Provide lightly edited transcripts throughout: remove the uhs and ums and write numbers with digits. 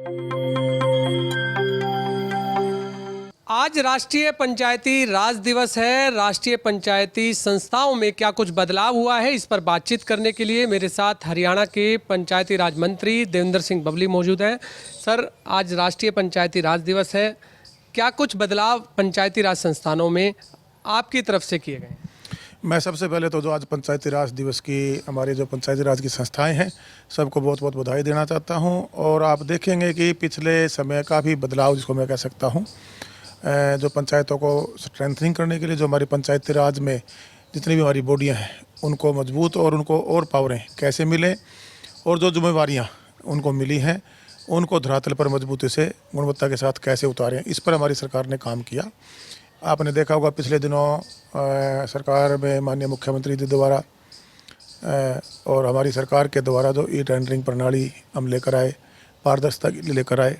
आज राष्ट्रीय पंचायती राज दिवस है। राष्ट्रीय पंचायती संस्थाओं में क्या कुछ बदलाव हुआ है, इस पर बातचीत करने के लिए मेरे साथ हरियाणा के पंचायती राज मंत्री देवेंद्र सिंह बबली मौजूद हैं। सर, आज राष्ट्रीय पंचायती राज दिवस है, क्या कुछ बदलाव पंचायती राज संस्थानों में आपकी तरफ से किए गए? मैं सबसे पहले तो जो आज पंचायती राज दिवस की हमारी जो पंचायती राज की संस्थाएं हैं सबको बहुत बहुत बधाई देना चाहता हूं। और आप देखेंगे कि पिछले समय का भी बदलाव जिसको मैं कह सकता हूं, जो पंचायतों को स्ट्रेंथनिंग करने के लिए जो हमारी पंचायती राज में जितनी भी हमारी बॉडियां हैं उनको मजबूत और उनको और पावरें कैसे मिलें और जो जिम्मेवारियाँ उनको मिली हैं उनको धरातल पर मजबूती से गुणवत्ता के साथ कैसे उतारें, इस पर हमारी सरकार ने काम किया। आपने देखा होगा पिछले दिनों सरकार में माननीय मुख्यमंत्री जी द्वारा और हमारी सरकार के द्वारा जो ई टेंडरिंग प्रणाली हम लेकर आए, पारदर्शिता के लिए लेकर आए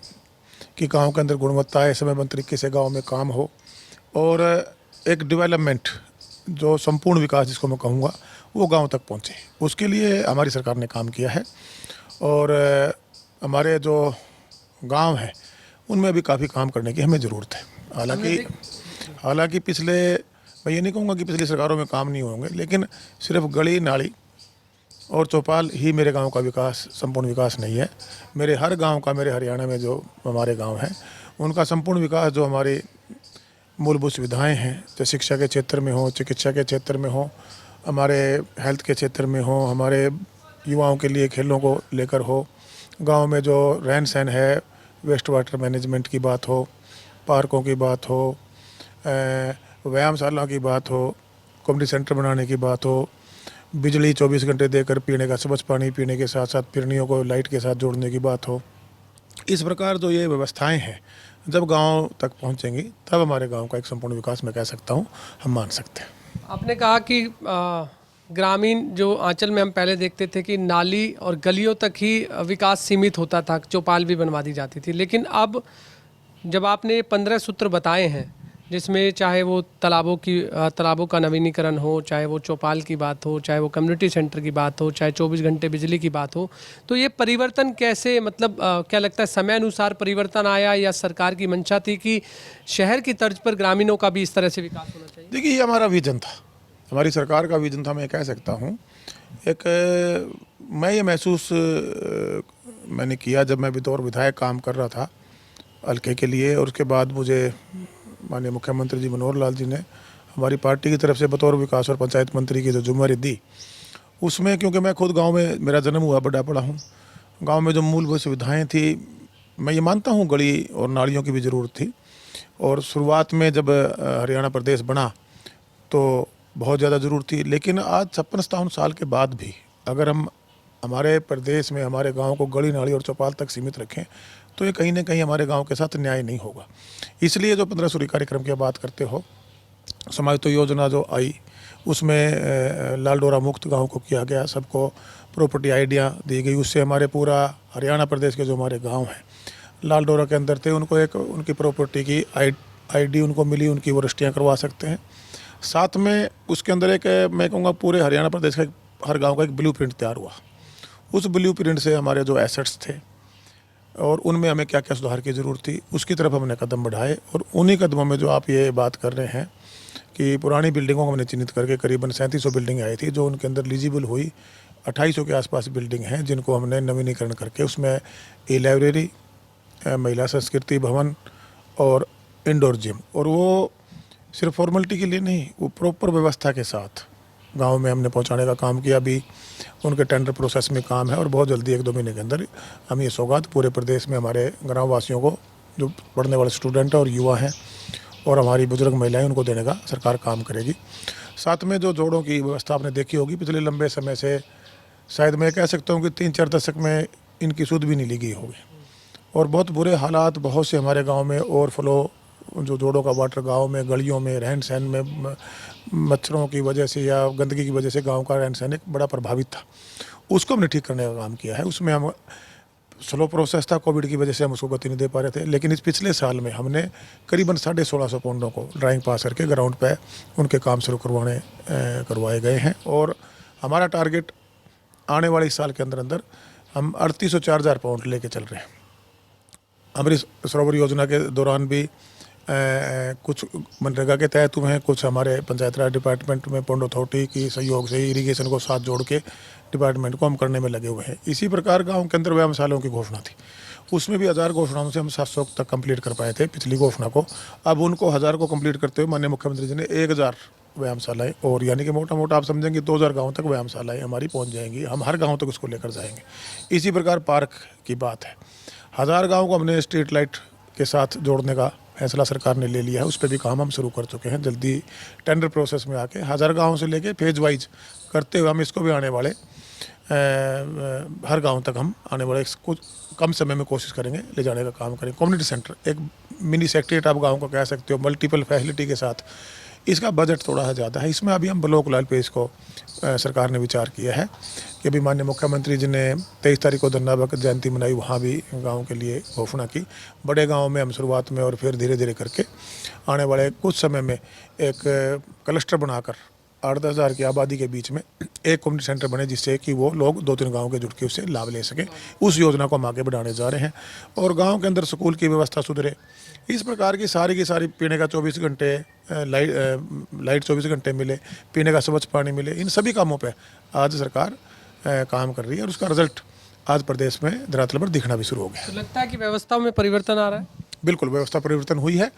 कि गांव के अंदर गुणवत्ता है समयबद्ध तरीके से गांव में काम हो और एक डेवलपमेंट जो संपूर्ण विकास जिसको मैं कहूँगा वो गांव तक पहुँचे, उसके लिए हमारी सरकार ने काम किया है। और हमारे जो गांव हैं उनमें अभी काफ़ी काम करने की हमें ज़रूरत है। हालांकि पिछले, मैं ये नहीं कहूँगा कि पिछली सरकारों में काम नहीं होंगे, लेकिन सिर्फ गली नाली और चौपाल ही मेरे गांव का विकास संपूर्ण विकास नहीं है। मेरे हर गांव का, मेरे हरियाणा में जो हमारे गांव हैं उनका संपूर्ण विकास, जो हमारी मूलभूत सुविधाएं हैं, चाहे शिक्षा के क्षेत्र में हो, चिकित्सा के क्षेत्र में हो, हमारे हेल्थ के क्षेत्र में हो, हमारे युवाओं के लिए खेलों को लेकर हो, गाँव में जो रहन सहन है, वेस्ट वाटर मैनेजमेंट की बात हो, पार्कों की बात हो, व्यायामशाला की बात हो, कम्युनिटी सेंटर बनाने की बात हो, बिजली 24 घंटे देकर पीने का स्वच्छ पानी पीने के साथ साथ फिरनियों को लाइट के साथ जोड़ने की बात हो, इस प्रकार जो ये व्यवस्थाएं हैं जब गांव तक पहुंचेंगी तब हमारे गांव का एक संपूर्ण विकास मैं कह सकता हूं हम मान सकते हैं। आपने कहा कि ग्रामीण जो आंचल में हम पहले देखते थे कि नाली और गलियों तक ही विकास सीमित होता था, चौपाल भी बनवा दी जाती थी, लेकिन अब जब आपने 15 सूत्र बताए हैं जिसमें चाहे वो तालाबों का नवीनीकरण हो, चाहे वो चौपाल की बात हो, चाहे वो कम्युनिटी सेंटर की बात हो, चाहे 24 घंटे बिजली की बात हो, तो ये परिवर्तन कैसे, मतलब क्या लगता है समय अनुसार परिवर्तन आया या सरकार की मंशा थी कि शहर की तर्ज पर ग्रामीणों का भी इस तरह से विकास होना चाहिए? देखिए, ये हमारा विजन था, हमारी सरकार का विजन था, मैं कह सकता हूँ। मैं ये महसूस मैंने किया जब मैं बतौर विधायक काम कर रहा था हल्के के लिए, और उसके बाद मुझे माननीय मुख्यमंत्री जी मनोहर लाल जी ने हमारी पार्टी की तरफ से बतौर विकास और पंचायत मंत्री की जो जिम्मेदारी दी, उसमें क्योंकि मैं खुद गांव में मेरा जन्म हुआ बड़ा पड़ा हूं, गांव में जो मूलभूत सुविधाएं थी, मैं ये मानता हूं गली और नालियों की भी ज़रूरत थी। और शुरुआत में जब हरियाणा प्रदेश बना तो बहुत ज़्यादा ज़रूरत थी, लेकिन आज 56-57 साल के बाद भी अगर हम हमारे प्रदेश में हमारे गाँव को गली नाली और चौपाल तक सीमित रखें तो ये कहीं ना कहीं हमारे गांव के साथ न्याय नहीं होगा। इसलिए जो 15 सूत्री कार्यक्रम की बात करते हो, समाहित योजना जो आई उसमें लाल डोरा मुक्त गांव को किया गया, सबको प्रॉपर्टी आइडिया दी गई, उससे हमारे पूरा हरियाणा प्रदेश के जो हमारे गांव हैं लाल डोरा के अंदर थे उनको एक उनकी प्रॉपर्टी की आईडी उनको मिली, उनकी वो रजिस्ट्रियाँ करवा सकते हैं। साथ में उसके अंदर एक, मैं कहूँगा पूरे हरियाणा प्रदेश का हर गाँव का एक ब्लूप्रिंट तैयार हुआ। उस ब्लूप्रिंट से हमारे जो एसेट्स थे और उनमें हमें क्या क्या सुधार की ज़रूरत थी उसकी तरफ हमने कदम बढ़ाए। और उन्हीं कदमों में जो आप ये बात कर रहे हैं कि पुरानी बिल्डिंगों को हमने चिन्हित करके करीबन 3700 बिल्डिंग आई थी, जो उनके अंदर एलिजिबल हुई 2800 के आसपास बिल्डिंग हैं जिनको हमने नवीनीकरण करके उसमें ई लाइब्रेरी, महिला संस्कृति भवन और इंडोर जिम, और वो सिर्फ फॉर्मेलिटी के लिए नहीं, वो प्रॉपर व्यवस्था के साथ गांव में हमने पहुंचाने का काम किया। अभी उनके टेंडर प्रोसेस में काम है और बहुत जल्दी 1-2 महीने के अंदर हम ये सौगात पूरे प्रदेश में हमारे ग्राम वासियों को, जो पढ़ने वाले स्टूडेंट और युवा हैं और हमारी बुजुर्ग महिलाएं, उनको देने का सरकार काम करेगी। साथ में जो जोड़ों की व्यवस्था आपने देखी होगी पिछले लंबे समय से, शायद मैं कह सकता हूँ कि 3-4 दशक में इनकी सुध भी नहीं ली गई होगी और बहुत बुरे हालात बहुत से हमारे गाँव में ओवरफ्लो, जो जोड़ों का वाटर गांव में गलियों में रहन सहन में मच्छरों की वजह से या गंदगी की वजह से गांव का रहन सहन एक बड़ा प्रभावित था, उसको हमने ठीक करने का काम किया है। उसमें हम स्लो प्रोसेस था, कोविड की वजह से हम उसको गति नहीं दे पा रहे थे, लेकिन इस पिछले साल में हमने करीबन 1650 पौंडों को ड्राइंग पास करके ग्राउंड पे उनके काम शुरू करवाए गए हैं। और हमारा टारगेट आने वाले इस साल के अंदर अंदर हम 3804,000 पाउंड लेके चल रहे हैं। अमृत सरोवर योजना के दौरान भी कुछ मनरेगा के तहत हुए हैं, कुछ हमारे पंचायत राज डिपार्टमेंट में पोंड अथॉरिटी की सहयोग से इरिगेशन को साथ जोड़ के डिपार्टमेंट को हम करने में लगे हुए हैं। इसी प्रकार गांव के अंदर व्यायामशालाओं की घोषणा थी, उसमें भी 1000 घोषणाओं से हम 700 तक कंप्लीट कर पाए थे पिछली घोषणा को। अब उनको 1000 को कंप्लीट करते हुए माननीय मुख्यमंत्री जी ने 1000 व्यायामशालाएँ, और यानी कि मोटा मोटा आप समझेंगे 2000 गाँव तक व्यायामशालाएँ हमारी पहुँच जाएंगी। हम हर गाँव तक उसको लेकर जाएंगे। इसी प्रकार पार्क की बात है, 1000 गाँव को हमने स्ट्रीट लाइट के साथ जोड़ने का फैसला सरकार ने ले लिया है। उस पर भी काम हम शुरू कर चुके हैं। जल्दी टेंडर प्रोसेस में आके 1000 गाँव से लेके फेज वाइज करते हुए हम इसको भी आने वाले हर गांव तक हम आने वाले कुछ कम समय में कोशिश करेंगे ले जाने का काम करेंगे। कम्युनिटी सेंटर, एक मिनी सेक्रेटरीट आप गांव को कह सकते हो, मल्टीपल फैसिलिटी के साथ। इसका बजट थोड़ा ज़्यादा है। इसमें अभी हम ब्लॉक लेवल पे इसको सरकार ने विचार किया है कि अभी माननीय मुख्यमंत्री जी ने 23 तारीख को धन्ना भगत जयंती मनाई, वहाँ भी गांव के लिए घोषणा की। बड़े गांव में हम शुरुआत में और फिर धीरे धीरे करके आने वाले कुछ समय में एक क्लस्टर बनाकर 8-10 हज़ार की आबादी के बीच में एक कम्युनिटी सेंटर बने, जिससे कि वो लोग 2-3 गाँव के जुड़ के उससे लाभ ले सकें। उस योजना को हम आगे बढ़ाने जा रहे हैं। और गाँव के अंदर स्कूल की व्यवस्था सुधरे, इस प्रकार की सारी पीने का 24 घंटे लाइट 24 घंटे मिले, पीने का स्वच्छ पानी मिले, इन सभी कामों पे आज सरकार काम कर रही है। और उसका रिजल्ट आज प्रदेश में धरातल पर दिखना भी शुरू हो गया। तो लगता है कि व्यवस्थाओं में परिवर्तन आ रहा है। बिल्कुल व्यवस्था परिवर्तन हुई है।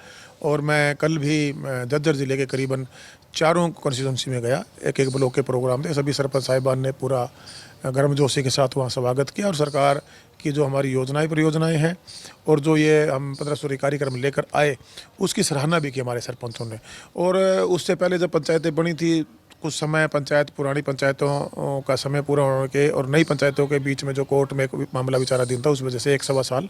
और मैं कल भी झज्जर जिले के करीबन 4 कॉन्स्टिट्यूंसी में गया, एक ब्लॉक के प्रोग्राम थे। सभी सरपंच साहिबान ने पूरा गर्मजोशी के साथ वहाँ स्वागत किया। और सरकार की जो हमारी परियोजनाएं हैं और जो ये हम 1500 कार्यक्रम लेकर आए, उसकी सराहना भी की हमारे सरपंचों ने। और उससे पहले जब पंचायतें बनी थी, कुछ समय पुरानी पंचायतों का समय पूरा होने के और नई पंचायतों के बीच में जो कोर्ट में एक मामला विचाराधीन था, उस वजह से 1-1.25 साल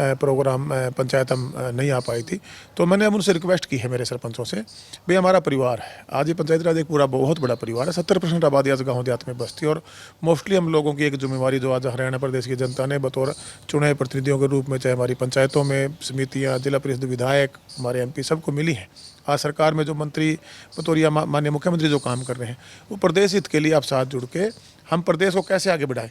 प्रोग्राम पंचायत हम नहीं आ पाई थी। तो मैंने अब उनसे रिक्वेस्ट की है मेरे सरपंचों से, भाई हमारा परिवार है, आज ये पंचायती राज एक पूरा बहुत बड़ा परिवार है। 70% आबादी आज गाँव देहात में बसती है। और मोस्टली हम लोगों की एक जिम्मेवारी जो आज हरियाणा प्रदेश की जनता ने बतौर चुने प्रतिनिधियों के रूप में, चाहे हमारी पंचायतों में समितियाँ, जिला परिषद विधायक, हमारे MP सबको मिली है। आज सरकार में जो मंत्री बतौर माननीय मुख्यमंत्री जो काम कर रहे हैं, वो प्रदेश हित के लिए आप साथ जुड़ के हम प्रदेश को कैसे आगे बढ़ाएं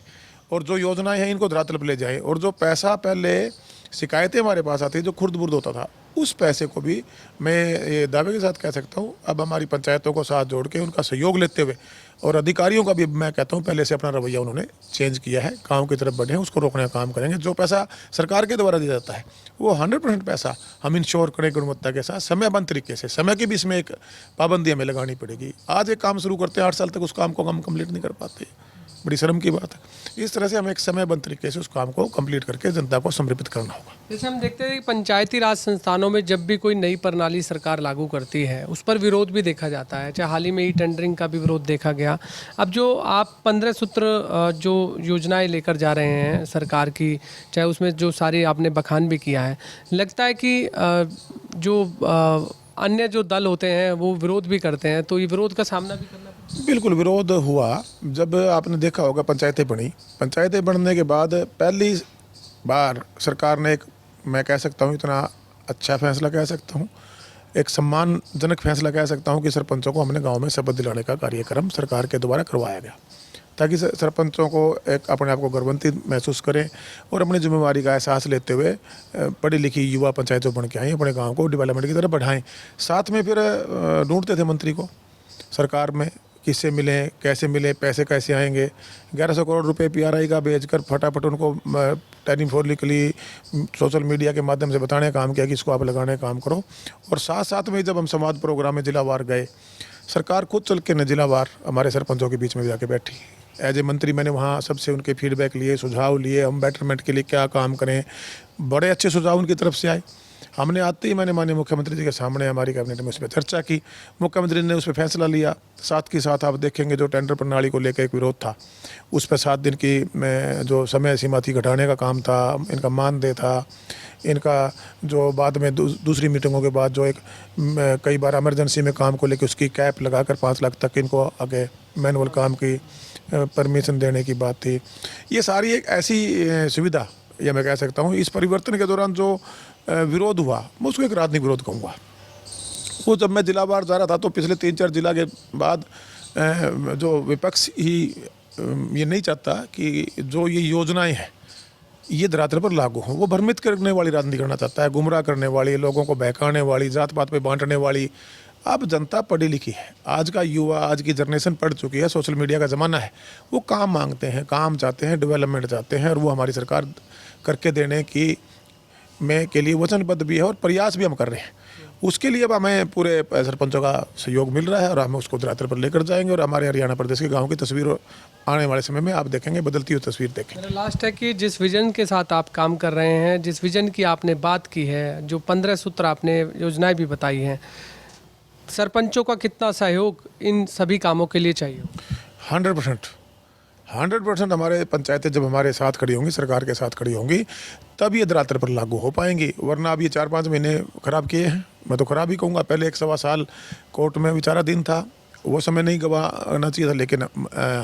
और जो योजनाएं हैं इनको धरातल पर ले जाएं। और जो पैसा पहले शिकायतें हमारे पास आती जो खुर्द बुर्द होता था, उस पैसे को भी मैं ये दावे के साथ कह सकता हूँ, अब हमारी पंचायतों को साथ जोड़ के उनका सहयोग लेते हुए, और अधिकारियों का भी मैं कहता हूँ पहले से अपना रवैया उन्होंने चेंज किया है, गाँव की तरफ बढ़े हैं, उसको रोकने का काम करेंगे। जो पैसा सरकार के द्वारा दिया जाता है वो 100% पैसा हम इंश्योर करें गुणवत्ता के साथ, समयबद्ध तरीके से। समय की भी इसमें एक पाबंदी हमें लगानी पड़ेगी। आज एक काम शुरू करते हैं, 8 साल तक उस काम को हम कंप्लीट नहीं कर पाते, बड़ी शर्म की बात है। इस तरह से हमें एक समयबद्ध तरीके से उस काम को कंप्लीट करके जनता को समर्पित करना होगा। जैसे हम देखते हैं कि पंचायती राज संस्थानों में जब भी कोई नई प्रणाली सरकार लागू करती है, उस पर विरोध भी देखा जाता है। चाहे हाल ही में ई टेंडरिंग का भी विरोध देखा गया। अब जो आप 15 सूत्र जो योजनाएं लेकर जा रहे हैं सरकार की, चाहे उसमें जो सारी आपने बखान भी किया है, लगता है कि जो अन्य जो दल होते हैं वो विरोध भी करते हैं, तो ये विरोध का सामना भी करना। बिल्कुल विरोध हुआ। जब आपने देखा होगा पंचायतें बनने के बाद पहली बार सरकार ने एक, मैं कह सकता हूँ इतना अच्छा फैसला कह सकता हूँ, एक सम्मानजनक फैसला कह सकता हूँ कि सरपंचों को हमने गांव में शपथ दिलाने का कार्यक्रम सरकार के द्वारा करवाया गया, ताकि सरपंचों को एक अपने आप को गर्वान्वित महसूस करें और अपनी जिम्मेवारी का एहसास लेते हुए पढ़ी लिखी युवा पंचायत जो बन के आई अपने गाँव को डेवलपमेंट की तरफ बढ़ाएं। साथ में फिर ढूंढते थे मंत्री को सरकार में, किससे मिलें, कैसे मिलें, पैसे कैसे आएंगे। 1100 करोड़ रुपए PRI का भेजकर फटाफट उनको टेलीफोनिकली सोशल मीडिया के माध्यम से बताने का काम किया कि इसको आप लगाने का काम करो। और साथ साथ में जब हम संवाद प्रोग्राम में जिलावार गए, सरकार खुद चल के जिलावार हमारे सरपंचों के बीच में जाके बैठी। एज ए मंत्री मैंने वहाँ सबसे उनके फीडबैक लिए, सुझाव लिए, हम बेटरमेंट के लिए क्या काम करें। बड़े अच्छे सुझाव उनकी तरफ से आए। हमने आते ही मैंने माननीय मुख्यमंत्री जी के सामने हमारी कैबिनेट में उस पर चर्चा की, मुख्यमंत्री ने उस पर फैसला लिया। साथ के साथ आप देखेंगे जो टेंडर प्रणाली को लेकर एक विरोध था, उस पर 7 दिन की जो समय सीमा थी घटाने का काम था, इनका मानदेय था, इनका जो बाद में दूसरी मीटिंगों के बाद जो एक कई बार इमरजेंसी में काम को लेकर उसकी कैप लगाकर 5 लाख तक इनको आगे मैनुअल काम की परमिशन देने की बात थी। ये सारी एक ऐसी सुविधा, या मैं कह सकता हूँ इस परिवर्तन के दौरान जो विरोध हुआ, मैं उसको एक राजनीतिक विरोध कहूँगा। वो जब मैं जिलावार जा रहा था तो पिछले 3-4 जिला के बाद जो विपक्ष ही ये नहीं चाहता कि जो ये योजनाएं हैं ये धरातल पर लागू हो। वो भ्रमित करने वाली राजनीति करना चाहता है, गुमराह करने वाली, लोगों को बहकाने वाली, जात पात पे बांटने वाली। अब जनता पढ़ी लिखी है, आज का युवा, आज की जनरेशन पढ़ चुकी है, सोशल मीडिया का ज़माना है। वो काम मांगते हैं, काम चाहते हैं, डेवलपमेंट चाहते हैं, और वो हमारी सरकार करके देने की के लिए वचनबद्ध भी है और प्रयास भी हम कर रहे हैं। उसके लिए अब हमें पूरे सरपंचों का सहयोग मिल रहा है और हम उसको धरातल पर लेकर जाएंगे। और हमारे हरियाणा प्रदेश के गाँव की तस्वीर आने वाले समय में आप देखेंगे, बदलती हुई तस्वीर देखेंगे। मेरा लास्ट है कि जिस विजन के साथ आप काम कर रहे हैं, जिस विजन की आपने बात की है, जो 15 सूत्र आपने योजनाएं भी बताई हैं, सरपंचों का कितना सहयोग इन सभी कामों के लिए चाहिए? 100% हमारे पंचायतें जब हमारे साथ खड़ी होंगी, सरकार के साथ खड़ी होंगी, तब ये धरातल पर लागू हो पाएंगी। वरना अब ये 4-5 महीने खराब किए हैं, मैं तो खराब ही कहूँगा। पहले 1 सवा साल कोर्ट में विचाराधीन था, वो समय नहीं गवाना चाहिए था, लेकिन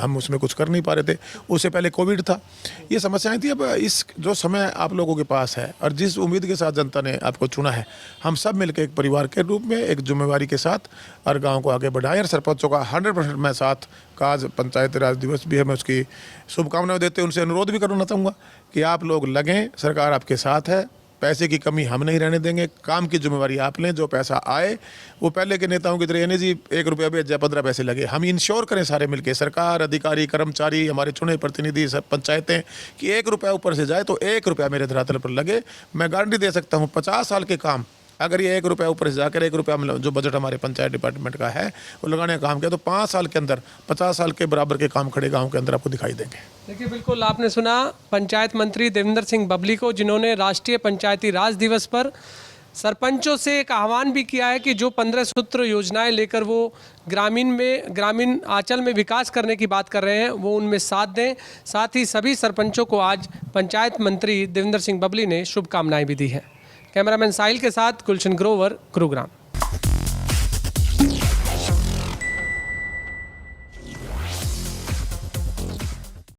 हम उसमें कुछ कर नहीं पा रहे थे। उससे पहले कोविड था, ये समस्याएं थी। अब इस जो समय आप लोगों के पास है और जिस उम्मीद के साथ जनता ने आपको चुना है, हम सब मिलकर एक परिवार के रूप में एक जिम्मेवारी के साथ और गांव को आगे बढ़ाएं। और सरपंचों का 100% मैं साथ का, आज पंचायत राज दिवस भी है, मैं उसकी शुभकामनाएं देते उनसे अनुरोध भी करना चाहूँगा कि आप लोग लगें, सरकार आपके साथ है, पैसे की कमी हम नहीं रहने देंगे, काम की जिम्मेवारी आप लें। जो पैसा आए वो पहले के नेताओं की तरह यानी जी 1 रुपया भेज जाए 15 पैसे लगे, हम इंश्योर करें सारे मिलके, सरकार, अधिकारी, कर्मचारी, हमारे चुने प्रतिनिधि, सब पंचायतें, कि 1 रुपया ऊपर से जाए तो 1 रुपया मेरे धरातल पर लगे। मैं गारंटी दे सकता हूँ 50 साल के काम अगर ये 1 रुपया ऊपर से जाकर 1 रुपया जो बजट हमारे पंचायत डिपार्टमेंट का है वो लगाने का काम किया, तो 5 साल के अंदर 50 साल के बराबर के काम खड़े गाँव के अंदर आपको दिखाई देंगे। देखिए, बिल्कुल आपने सुना पंचायत मंत्री देवेंद्र सिंह बबली को, जिन्होंने राष्ट्रीय पंचायती राज दिवस पर सरपंचों से एक आह्वान भी किया है कि जो 15 सूत्र योजनाएं लेकर वो ग्रामीण आंचल में विकास करने की बात कर रहे हैं, वो उनमें साथ दें। साथ ही सभी सरपंचों को आज पंचायत मंत्री देवेंद्र सिंह बबली ने शुभकामनाएं भी दी हैं। कैमरामैन साहिल के साथ गुलशन ग्रोवर, गुरुग्राम।